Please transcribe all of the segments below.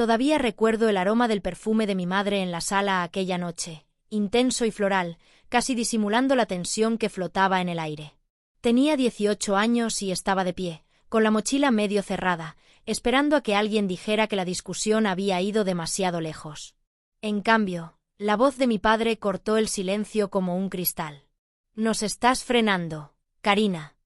Todavía recuerdo el aroma del perfume de mi madre en la sala aquella noche, intenso y floral, casi disimulando la tensión que flotaba en el aire. Tenía 18 años y estaba de pie, con la mochila medio cerrada, esperando a que alguien dijera que la discusión había ido demasiado lejos. En cambio, la voz de mi padre cortó el silencio como un cristal. «Nos estás frenando, Karina.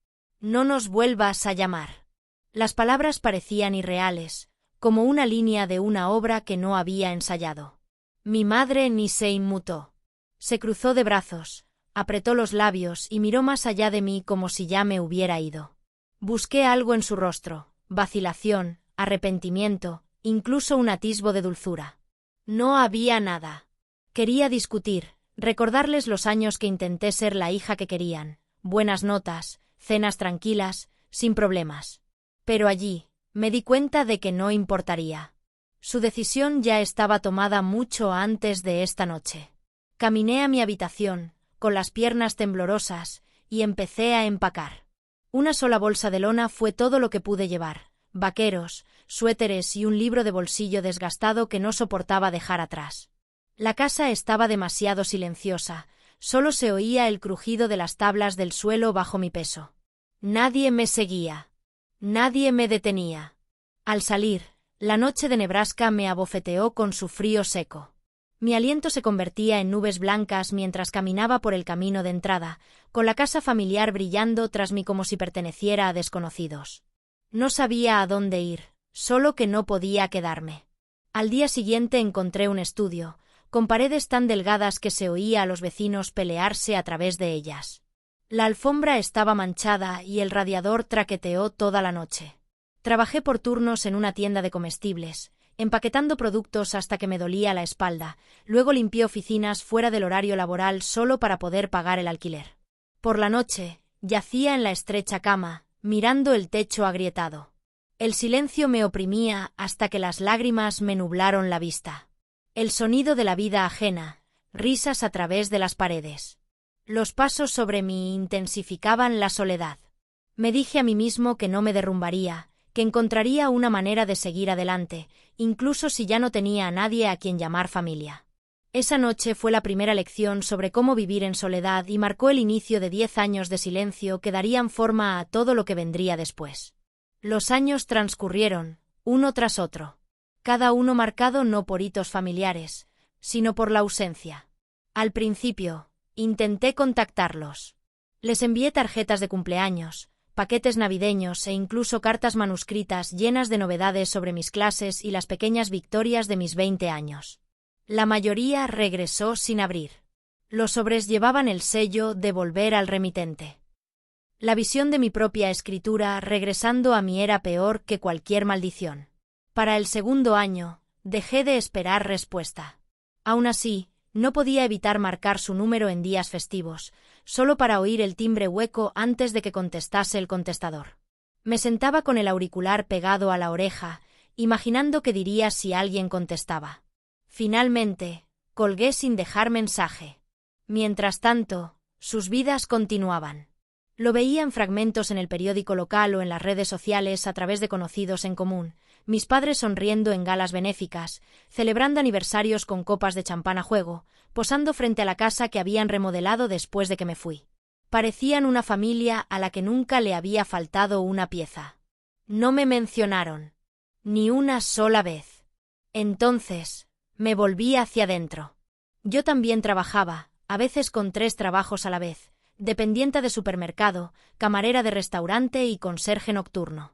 No nos vuelvas a llamar». Las palabras parecían irreales, como una línea de una obra que no había ensayado. Mi madre ni se inmutó. Se cruzó de brazos, apretó los labios y miró más allá de mí como si ya me hubiera ido. Busqué algo en su rostro, vacilación, arrepentimiento, incluso un atisbo de dulzura. No había nada. Quería discutir, recordarles los años que intenté ser la hija que querían, buenas notas, cenas tranquilas, sin problemas. Pero allí, me di cuenta de que no importaría. Su decisión ya estaba tomada mucho antes de esta noche. Caminé a mi habitación, con las piernas temblorosas, y empecé a empacar. Una sola bolsa de lona fue todo lo que pude llevar, vaqueros, suéteres y un libro de bolsillo desgastado que no soportaba dejar atrás. La casa estaba demasiado silenciosa, solo se oía el crujido de las tablas del suelo bajo mi peso. Nadie me seguía. Nadie me detenía. Al salir, la noche de Nebraska me abofeteó con su frío seco. Mi aliento se convertía en nubes blancas mientras caminaba por el camino de entrada, con la casa familiar brillando tras mí como si perteneciera a desconocidos. No sabía a dónde ir, solo que no podía quedarme. Al día siguiente encontré un estudio, con paredes tan delgadas que se oía a los vecinos pelearse a través de ellas. La alfombra estaba manchada y el radiador traqueteó toda la noche. Trabajé por turnos en una tienda de comestibles, empaquetando productos hasta que me dolía la espalda, luego limpié oficinas fuera del horario laboral solo para poder pagar el alquiler. Por la noche, yacía en la estrecha cama, mirando el techo agrietado. El silencio me oprimía hasta que las lágrimas me nublaron la vista. El sonido de la vida ajena, risas a través de las paredes. Los pasos sobre mí intensificaban la soledad. Me dije a mí mismo que no me derrumbaría, que encontraría una manera de seguir adelante, incluso si ya no tenía a nadie a quien llamar familia. Esa noche fue la primera lección sobre cómo vivir en soledad y marcó el inicio de 10 años de silencio que darían forma a todo lo que vendría después. Los años transcurrieron, uno tras otro. Cada uno marcado no por hitos familiares, sino por la ausencia. Al principio, intenté contactarlos. Les envié tarjetas de cumpleaños, paquetes navideños e incluso cartas manuscritas llenas de novedades sobre mis clases y las pequeñas victorias de mis 20 años. La mayoría regresó sin abrir. Los sobres llevaban el sello de volver al remitente. La visión de mi propia escritura regresando a mí era peor que cualquier maldición. Para el segundo año, dejé de esperar respuesta. Aún así, no podía evitar marcar su número en días festivos, solo para oír el timbre hueco antes de que contestase el contestador. Me sentaba con el auricular pegado a la oreja, imaginando qué diría si alguien contestaba. Finalmente, colgué sin dejar mensaje. Mientras tanto, sus vidas continuaban. Lo veía en fragmentos en el periódico local o en las redes sociales a través de conocidos en común, mis padres sonriendo en galas benéficas, celebrando aniversarios con copas de champán a juego, posando frente a la casa que habían remodelado después de que me fui. Parecían una familia a la que nunca le había faltado una pieza. No me mencionaron. Ni una sola vez. Entonces, me volví hacia adentro. Yo también trabajaba, a veces con 3 trabajos a la vez, dependienta de supermercado, camarera de restaurante y conserje nocturno.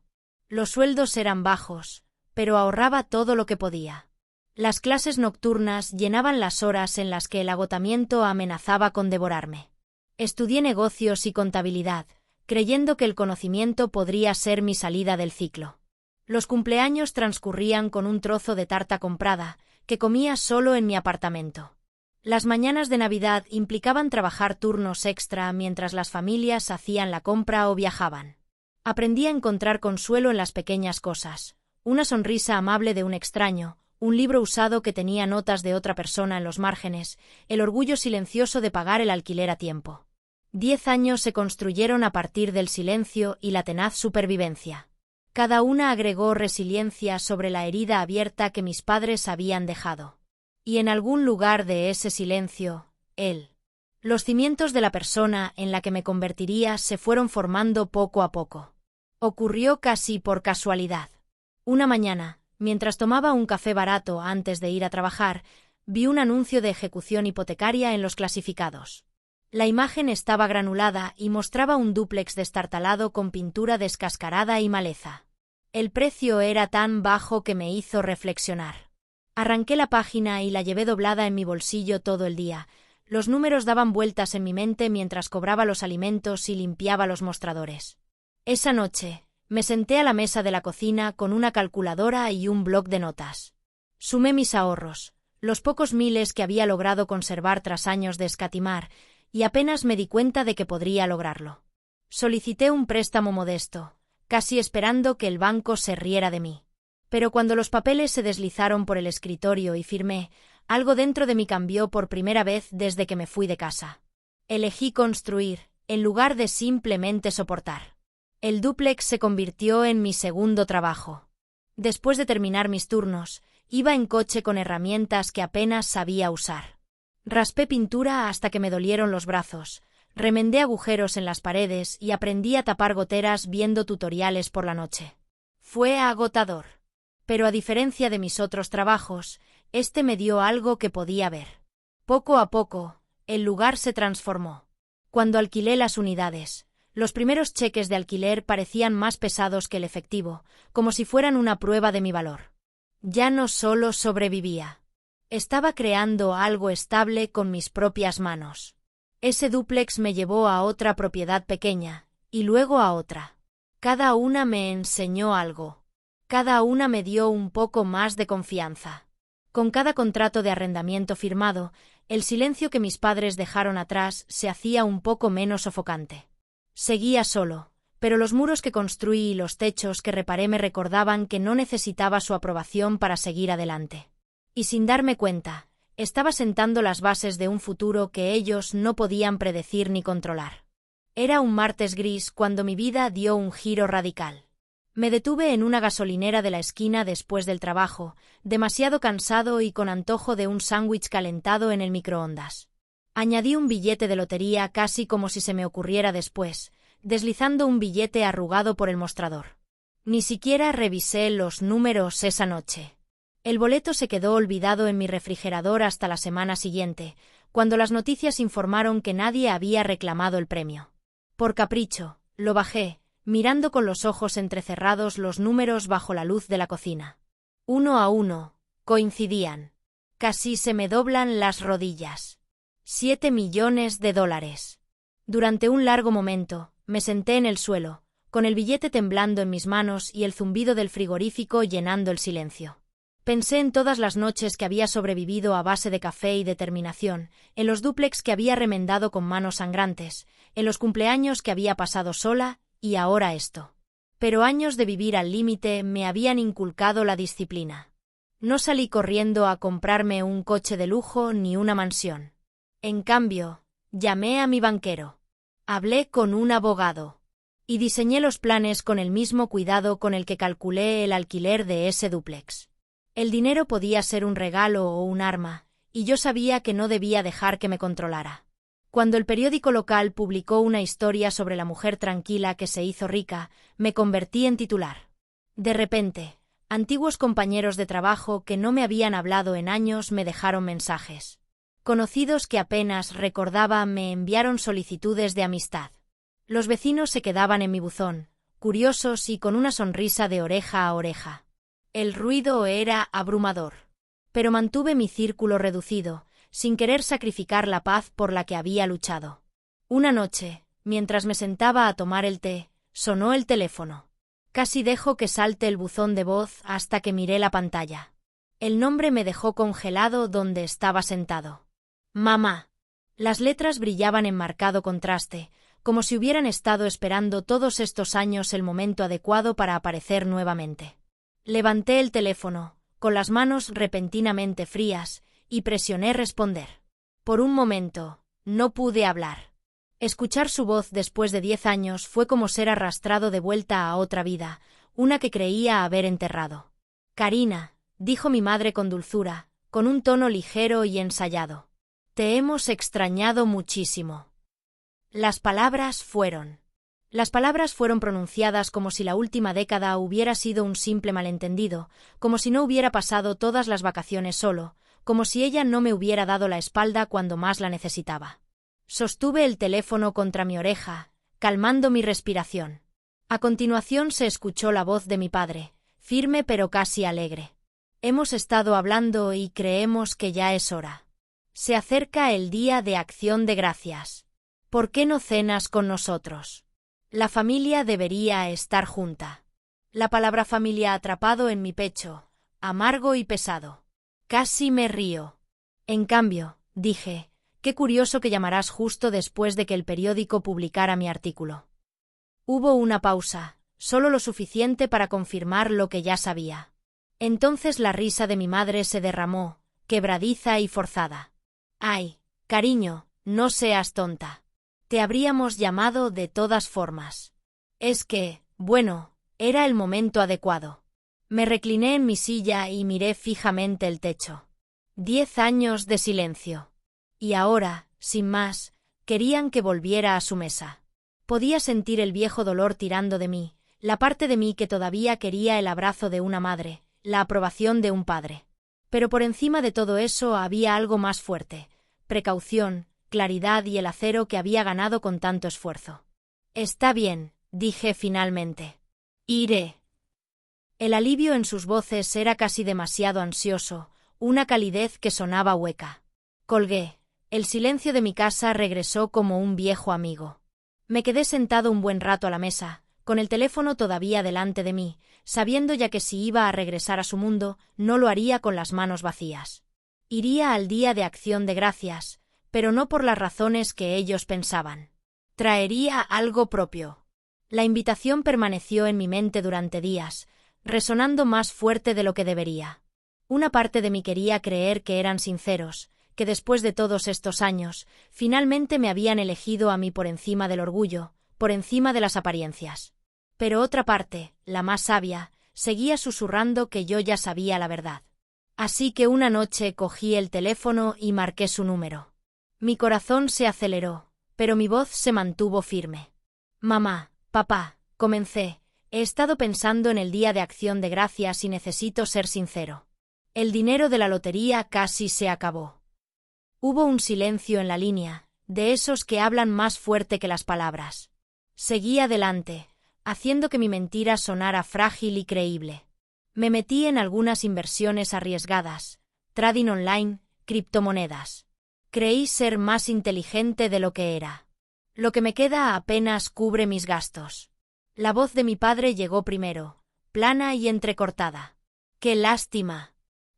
Los sueldos eran bajos, pero ahorraba todo lo que podía. Las clases nocturnas llenaban las horas en las que el agotamiento amenazaba con devorarme. Estudié negocios y contabilidad, creyendo que el conocimiento podría ser mi salida del ciclo. Los cumpleaños transcurrían con un trozo de tarta comprada, que comía solo en mi apartamento. Las mañanas de Navidad implicaban trabajar turnos extra mientras las familias hacían la compra o viajaban. Aprendí a encontrar consuelo en las pequeñas cosas, una sonrisa amable de un extraño, un libro usado que tenía notas de otra persona en los márgenes, el orgullo silencioso de pagar el alquiler a tiempo. 10 años se construyeron a partir del silencio y la tenaz supervivencia. Cada una agregó resiliencia sobre la herida abierta que mis padres habían dejado. Y en algún lugar de ese silencio, él. Los cimientos de la persona en la que me convertiría se fueron formando poco a poco. Ocurrió casi por casualidad. Una mañana, mientras tomaba un café barato antes de ir a trabajar, vi un anuncio de ejecución hipotecaria en los clasificados. La imagen estaba granulada y mostraba un dúplex destartalado con pintura descascarada y maleza. El precio era tan bajo que me hizo reflexionar. Arranqué la página y la llevé doblada en mi bolsillo todo el día. Los números daban vueltas en mi mente mientras cobraba los alimentos y limpiaba los mostradores. Esa noche, me senté a la mesa de la cocina con una calculadora y un bloc de notas. Sumé mis ahorros, los pocos miles que había logrado conservar tras años de escatimar, y apenas me di cuenta de que podría lograrlo. Solicité un préstamo modesto, casi esperando que el banco se riera de mí. Pero cuando los papeles se deslizaron por el escritorio y firmé, algo dentro de mí cambió por primera vez desde que me fui de casa. Elegí construir, en lugar de simplemente soportar. El dúplex se convirtió en mi segundo trabajo. Después de terminar mis turnos, iba en coche con herramientas que apenas sabía usar. Raspé pintura hasta que me dolieron los brazos, remendé agujeros en las paredes y aprendí a tapar goteras viendo tutoriales por la noche. Fue agotador. Pero a diferencia de mis otros trabajos, este me dio algo que podía ver. Poco a poco, el lugar se transformó. Cuando alquilé las unidades, los primeros cheques de alquiler parecían más pesados que el efectivo, como si fueran una prueba de mi valor. Ya no solo sobrevivía. Estaba creando algo estable con mis propias manos. Ese dúplex me llevó a otra propiedad pequeña, y luego a otra. Cada una me enseñó algo. Cada una me dio un poco más de confianza. Con cada contrato de arrendamiento firmado, el silencio que mis padres dejaron atrás se hacía un poco menos sofocante. Seguía solo, pero los muros que construí y los techos que reparé me recordaban que no necesitaba su aprobación para seguir adelante. Y sin darme cuenta, estaba sentando las bases de un futuro que ellos no podían predecir ni controlar. Era un martes gris cuando mi vida dio un giro radical. Me detuve en una gasolinera de la esquina después del trabajo, demasiado cansado y con antojo de un sándwich calentado en el microondas. Añadí un billete de lotería casi como si se me ocurriera después, deslizando un billete arrugado por el mostrador. Ni siquiera revisé los números esa noche. El boleto se quedó olvidado en mi refrigerador hasta la semana siguiente, cuando las noticias informaron que nadie había reclamado el premio. Por capricho, lo bajé, mirando con los ojos entrecerrados los números bajo la luz de la cocina. 1 a 1, coincidían. Casi se me doblan las rodillas. $7 millones. Durante un largo momento, me senté en el suelo, con el billete temblando en mis manos y el zumbido del frigorífico llenando el silencio. Pensé en todas las noches que había sobrevivido a base de café y determinación, en los dúplex que había remendado con manos sangrantes, en los cumpleaños que había pasado sola, y ahora esto. Pero años de vivir al límite me habían inculcado la disciplina. No salí corriendo a comprarme un coche de lujo ni una mansión. En cambio, llamé a mi banquero. Hablé con un abogado. Y diseñé los planes con el mismo cuidado con el que calculé el alquiler de ese dúplex. El dinero podía ser un regalo o un arma, y yo sabía que no debía dejar que me controlara. Cuando el periódico local publicó una historia sobre la mujer tranquila que se hizo rica, me convertí en titular. De repente, antiguos compañeros de trabajo que no me habían hablado en años me dejaron mensajes. Conocidos que apenas recordaba me enviaron solicitudes de amistad. Los vecinos se quedaban en mi buzón, curiosos y con una sonrisa de oreja a oreja. El ruido era abrumador. Pero mantuve mi círculo reducido, sin querer sacrificar la paz por la que había luchado. Una noche, mientras me sentaba a tomar el té, sonó el teléfono. Casi dejo que salte el buzón de voz hasta que miré la pantalla. El nombre me dejó congelado donde estaba sentado. Mamá. Las letras brillaban en marcado contraste, como si hubieran estado esperando todos estos años el momento adecuado para aparecer nuevamente. Levanté el teléfono, con las manos repentinamente frías, y presioné responder. Por un momento, no pude hablar. Escuchar su voz después de 10 años fue como ser arrastrado de vuelta a otra vida, una que creía haber enterrado. Karina, dijo mi madre con dulzura, con un tono ligero y ensayado. Te hemos extrañado muchísimo. Las palabras fueron pronunciadas como si la última década hubiera sido un simple malentendido, como si no hubiera pasado todas las vacaciones solo, como si ella no me hubiera dado la espalda cuando más la necesitaba. Sostuve el teléfono contra mi oreja, calmando mi respiración. A continuación se escuchó la voz de mi padre, firme pero casi alegre. Hemos estado hablando y creemos que ya es hora. Se acerca el Día de Acción de Gracias. ¿Por qué no cenas con nosotros? La familia debería estar junta. La palabra familia atrapado en mi pecho, amargo y pesado. Casi me río. En cambio, dije, qué curioso que llamarás justo después de que el periódico publicara mi artículo. Hubo una pausa, solo lo suficiente para confirmar lo que ya sabía. Entonces la risa de mi madre se derramó, quebradiza y forzada. Ay, cariño, no seas tonta. Te habríamos llamado de todas formas. Es que, bueno, era el momento adecuado. Me recliné en mi silla y miré fijamente el techo. 10 años de silencio. Y ahora, sin más, querían que volviera a su mesa. Podía sentir el viejo dolor tirando de mí, la parte de mí que todavía quería el abrazo de una madre, la aprobación de un padre. Pero por encima de todo eso había algo más fuerte: precaución, claridad y el acero que había ganado con tanto esfuerzo. Está bien, dije finalmente. Iré. El alivio en sus voces era casi demasiado ansioso, una calidez que sonaba hueca. Colgué. El silencio de mi casa regresó como un viejo amigo. Me quedé sentado un buen rato a la mesa, con el teléfono todavía delante de mí, sabiendo ya que si iba a regresar a su mundo, no lo haría con las manos vacías. Iría al Día de Acción de Gracias, pero no por las razones que ellos pensaban. Traería algo propio. La invitación permaneció en mi mente durante días, resonando más fuerte de lo que debería. Una parte de mí quería creer que eran sinceros, que después de todos estos años, finalmente me habían elegido a mí por encima del orgullo, por encima de las apariencias. Pero otra parte, la más sabia, seguía susurrando que yo ya sabía la verdad. Así que una noche cogí el teléfono y marqué su número. Mi corazón se aceleró, pero mi voz se mantuvo firme. Mamá, papá, comencé, he estado pensando en el Día de Acción de Gracias y necesito ser sincero. El dinero de la lotería casi se acabó. Hubo un silencio en la línea, de esos que hablan más fuerte que las palabras. Seguí adelante, haciendo que mi mentira sonara frágil y creíble. Me metí en algunas inversiones arriesgadas, trading online, criptomonedas. Creí ser más inteligente de lo que era. Lo que me queda apenas cubre mis gastos. La voz de mi padre llegó primero, plana y entrecortada. ¡Qué lástima!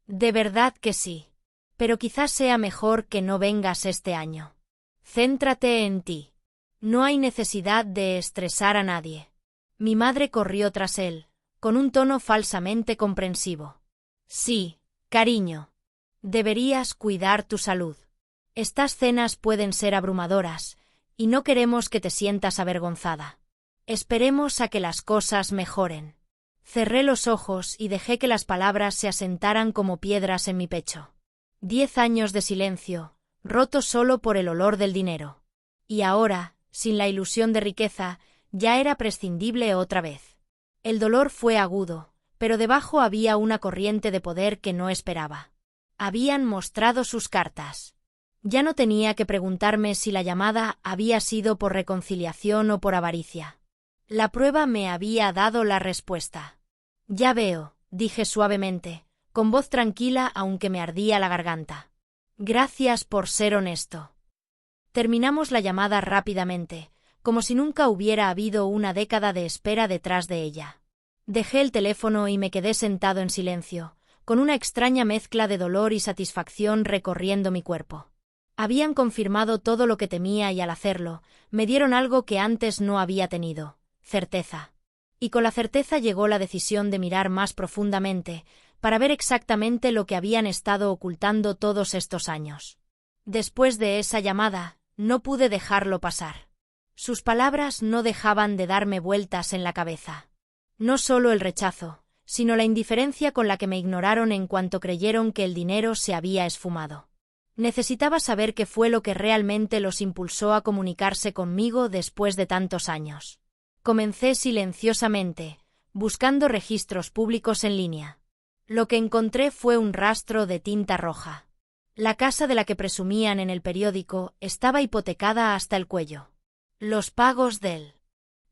De verdad que sí. Pero quizás sea mejor que no vengas este año. Céntrate en ti. No hay necesidad de estresar a nadie. Mi madre corrió tras él, con un tono falsamente comprensivo. Sí, cariño. Deberías cuidar tu salud. Estas cenas pueden ser abrumadoras, y no queremos que te sientas avergonzada. Esperemos a que las cosas mejoren. Cerré los ojos y dejé que las palabras se asentaran como piedras en mi pecho. 10 años de silencio, roto solo por el olor del dinero. Y ahora, sin la ilusión de riqueza, ya era prescindible otra vez. El dolor fue agudo, pero debajo había una corriente de poder que no esperaba. Habían mostrado sus cartas. Ya no tenía que preguntarme si la llamada había sido por reconciliación o por avaricia. La prueba me había dado la respuesta. Ya veo, dije suavemente, con voz tranquila aunque me ardía la garganta. Gracias por ser honesto. Terminamos la llamada rápidamente, como si nunca hubiera habido una década de espera detrás de ella. Dejé el teléfono y me quedé sentado en silencio, con una extraña mezcla de dolor y satisfacción recorriendo mi cuerpo. Habían confirmado todo lo que temía y al hacerlo, me dieron algo que antes no había tenido: certeza. Y con la certeza llegó la decisión de mirar más profundamente, para ver exactamente lo que habían estado ocultando todos estos años. Después de esa llamada, no pude dejarlo pasar. Sus palabras no dejaban de darme vueltas en la cabeza. No solo el rechazo, sino la indiferencia con la que me ignoraron en cuanto creyeron que el dinero se había esfumado. Necesitaba saber qué fue lo que realmente los impulsó a comunicarse conmigo después de tantos años. Comencé silenciosamente, buscando registros públicos en línea. Lo que encontré fue un rastro de tinta roja. La casa de la que presumían en el periódico estaba hipotecada hasta el cuello. Los pagos del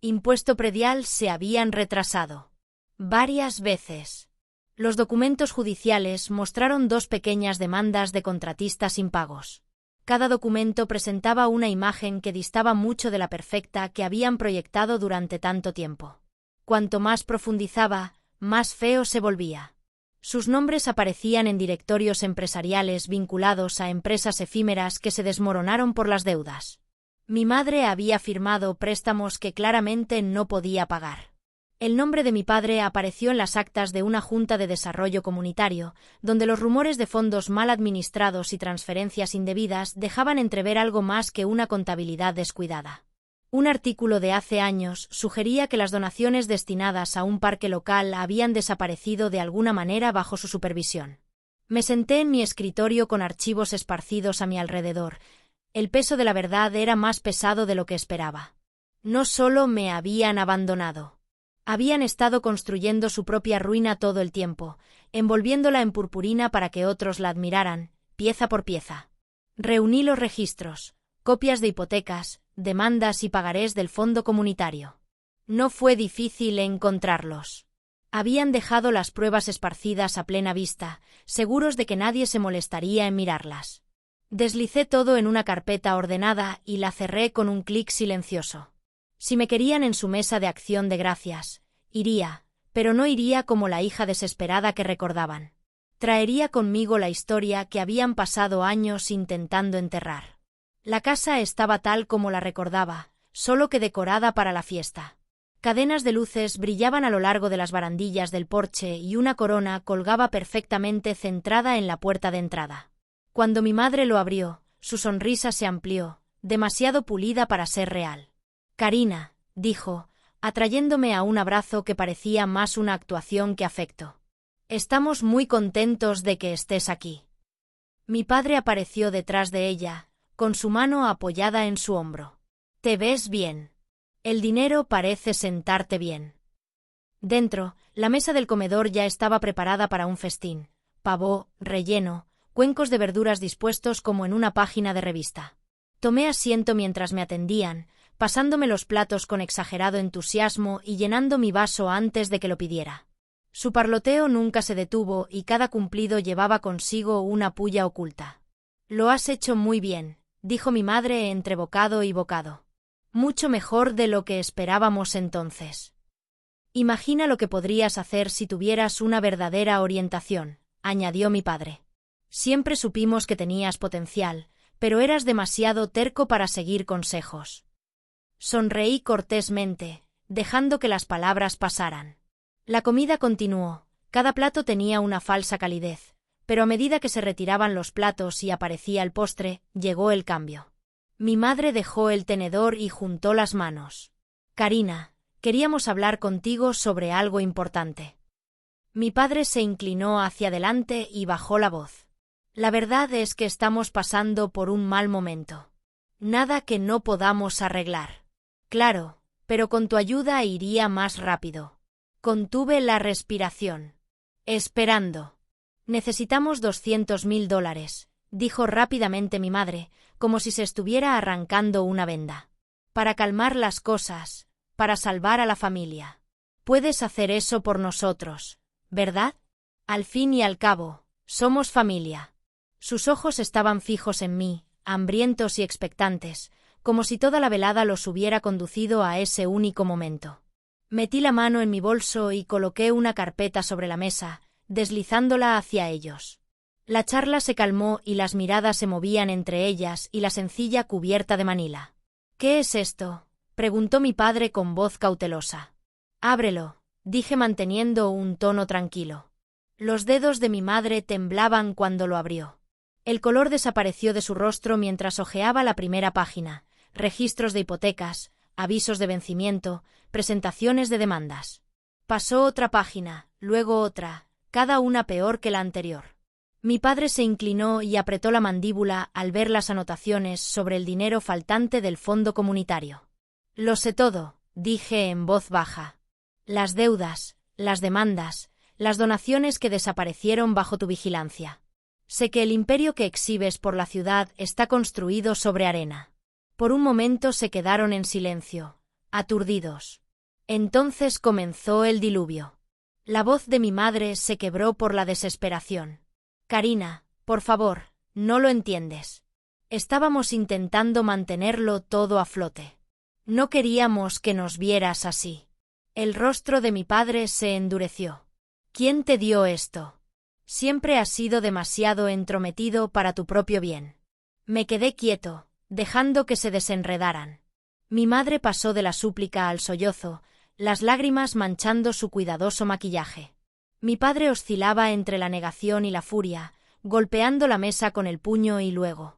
impuesto predial se habían retrasado varias veces. Los documentos judiciales mostraron 2 pequeñas demandas de contratistas impagos. Cada documento presentaba una imagen que distaba mucho de la perfecta que habían proyectado durante tanto tiempo. Cuanto más profundizaba, más feo se volvía. Sus nombres aparecían en directorios empresariales vinculados a empresas efímeras que se desmoronaron por las deudas. Mi madre había firmado préstamos que claramente no podía pagar. El nombre de mi padre apareció en las actas de una junta de desarrollo comunitario, donde los rumores de fondos mal administrados y transferencias indebidas dejaban entrever algo más que una contabilidad descuidada. Un artículo de hace años sugería que las donaciones destinadas a un parque local habían desaparecido de alguna manera bajo su supervisión. Me senté en mi escritorio con archivos esparcidos a mi alrededor. El peso de la verdad era más pesado de lo que esperaba. No solo me habían abandonado. Habían estado construyendo su propia ruina todo el tiempo, envolviéndola en purpurina para que otros la admiraran, pieza por pieza. Reuní los registros, copias de hipotecas, demandas y pagarés del fondo comunitario. No fue difícil encontrarlos. Habían dejado las pruebas esparcidas a plena vista, seguros de que nadie se molestaría en mirarlas. Deslicé todo en una carpeta ordenada y la cerré con un clic silencioso. Si me querían en su mesa de acción de gracias, iría, pero no iría como la hija desesperada que recordaban. Traería conmigo la historia que habían pasado años intentando enterrar. La casa estaba tal como la recordaba, solo que decorada para la fiesta. Cadenas de luces brillaban a lo largo de las barandillas del porche y una corona colgaba perfectamente centrada en la puerta de entrada. Cuando mi madre lo abrió, su sonrisa se amplió, demasiado pulida para ser real. «Karina», dijo, atrayéndome a un abrazo que parecía más una actuación que afecto. «Estamos muy contentos de que estés aquí». Mi padre apareció detrás de ella, con su mano apoyada en su hombro. «Te ves bien. El dinero parece sentarte bien». Dentro, la mesa del comedor ya estaba preparada para un festín. Pavó, relleno, cuencos de verduras dispuestos como en una página de revista. Tomé asiento mientras me atendían, pasándome los platos con exagerado entusiasmo y llenando mi vaso antes de que lo pidiera. Su parloteo nunca se detuvo y cada cumplido llevaba consigo una pulla oculta. «Lo has hecho muy bien», dijo mi madre entre bocado y bocado. «Mucho mejor de lo que esperábamos entonces. Imagina lo que podrías hacer si tuvieras una verdadera orientación», añadió mi padre. «Siempre supimos que tenías potencial, pero eras demasiado terco para seguir consejos». Sonreí cortésmente, dejando que las palabras pasaran. La comida continuó, cada plato tenía una falsa calidez, pero a medida que se retiraban los platos y aparecía el postre, llegó el cambio. Mi madre dejó el tenedor y juntó las manos. «Karina, queríamos hablar contigo sobre algo importante». Mi padre se inclinó hacia adelante y bajó la voz. «La verdad es que estamos pasando por un mal momento. Nada que no podamos arreglar». «Claro, pero con tu ayuda iría más rápido». Contuve la respiración. «Esperando». «Necesitamos $200.000», dijo rápidamente mi madre, como si se estuviera arrancando una venda. «Para calmar las cosas, para salvar a la familia. Puedes hacer eso por nosotros, ¿verdad? Al fin y al cabo, somos familia». Sus ojos estaban fijos en mí, hambrientos y expectantes, como si toda la velada los hubiera conducido a ese único momento. Metí la mano en mi bolso y coloqué una carpeta sobre la mesa, deslizándola hacia ellos. La charla se calmó y las miradas se movían entre ellas y la sencilla cubierta de Manila. «¿Qué es esto?», preguntó mi padre con voz cautelosa. «Ábrelo», dije manteniendo un tono tranquilo. Los dedos de mi madre temblaban cuando lo abrió. El color desapareció de su rostro mientras hojeaba la primera página. Registros de hipotecas, avisos de vencimiento, presentaciones de demandas. Pasó otra página, luego otra, cada una peor que la anterior. Mi padre se inclinó y apretó la mandíbula al ver las anotaciones sobre el dinero faltante del fondo comunitario. Lo sé todo, dije en voz baja. Las deudas, las demandas, las donaciones que desaparecieron bajo tu vigilancia. Sé que el imperio que exhibes por la ciudad está construido sobre arena. Por un momento se quedaron en silencio, aturdidos. Entonces comenzó el diluvio. La voz de mi madre se quebró por la desesperación. Karina, por favor, no lo entiendes. Estábamos intentando mantenerlo todo a flote. No queríamos que nos vieras así. El rostro de mi padre se endureció. ¿Quién te dio esto? Siempre has sido demasiado entrometido para tu propio bien. Me quedé quieto, dejando que se desenredaran. Mi madre pasó de la súplica al sollozo, las lágrimas manchando su cuidadoso maquillaje. Mi padre oscilaba entre la negación y la furia, golpeando la mesa con el puño y luego,